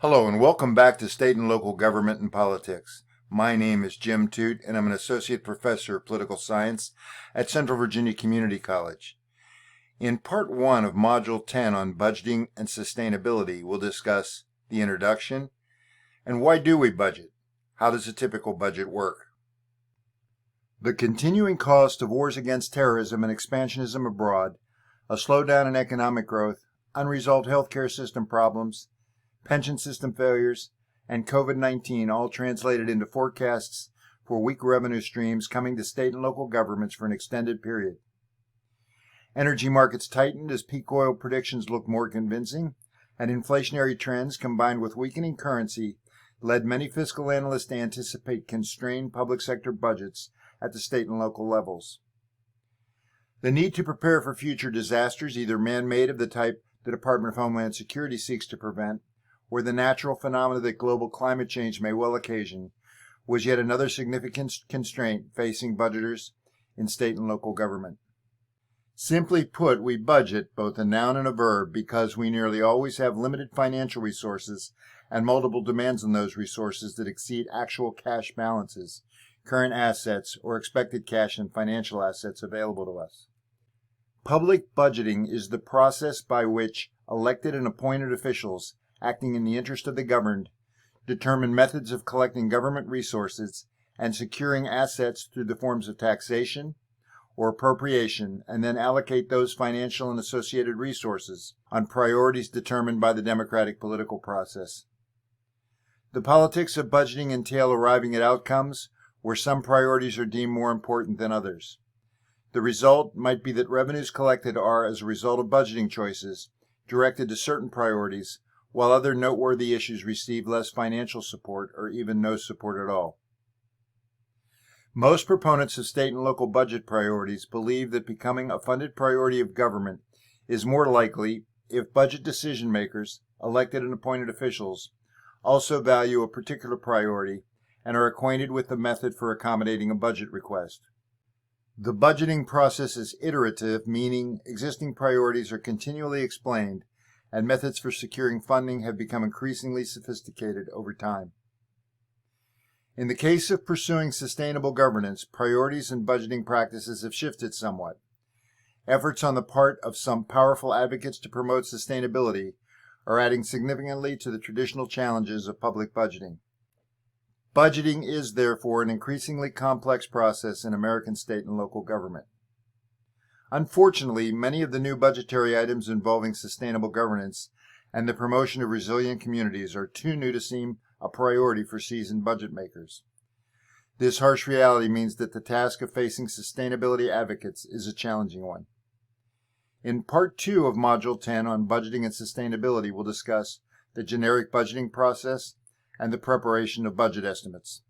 Hello and welcome back to State and Local Government and Politics. My name is Jim Toot and I'm an Associate Professor of Political Science at Central Virginia Community College. In Part 1 of Module 10 on Budgeting and Sustainability, we'll discuss the introduction and why do we budget? How does a typical budget work? The continuing cost of wars against terrorism and expansionism abroad, a slowdown in economic growth, unresolved healthcare system problems, pension system failures, and COVID-19 all translated into forecasts for weak revenue streams coming to state and local governments for an extended period. Energy markets tightened as peak oil predictions looked more convincing, and inflationary trends combined with weakening currency led many fiscal analysts to anticipate constrained public sector budgets at the state and local levels. The need to prepare for future disasters, either man-made of the type the Department of Homeland Security seeks to prevent, or the natural phenomena that global climate change may well occasion, was yet another significant constraint facing budgeters in state and local government. Simply put, we budget, both a noun and a verb, because we nearly always have limited financial resources and multiple demands on those resources that exceed actual cash balances, current assets, or expected cash and financial assets available to us. Public budgeting is the process by which elected and appointed officials acting in the interest of the governed, determine methods of collecting government resources and securing assets through the forms of taxation or appropriation, and then allocate those financial and associated resources on priorities determined by the democratic political process. The politics of budgeting entail arriving at outcomes where some priorities are deemed more important than others. The result might be that revenues collected are, as a result of budgeting choices, directed to certain priorities, while other noteworthy issues receive less financial support or even no support at all. Most proponents of state and local budget priorities believe that becoming a funded priority of government is more likely if budget decision makers, elected and appointed officials, also value a particular priority and are acquainted with the method for accommodating a budget request. The budgeting process is iterative, meaning existing priorities are continually explained, and methods for securing funding have become increasingly sophisticated over time. In the case of pursuing sustainable governance, priorities and budgeting practices have shifted somewhat. Efforts on the part of some powerful advocates to promote sustainability are adding significantly to the traditional challenges of public budgeting. Budgeting is, therefore, an increasingly complex process in American state and local government. Unfortunately, many of the new budgetary items involving sustainable governance and the promotion of resilient communities are too new to seem a priority for seasoned budget makers. This harsh reality means that the task of facing sustainability advocates is a challenging one. In Part 2 of Module 10 on Budgeting and Sustainability, we'll discuss the generic budgeting process and the preparation of budget estimates.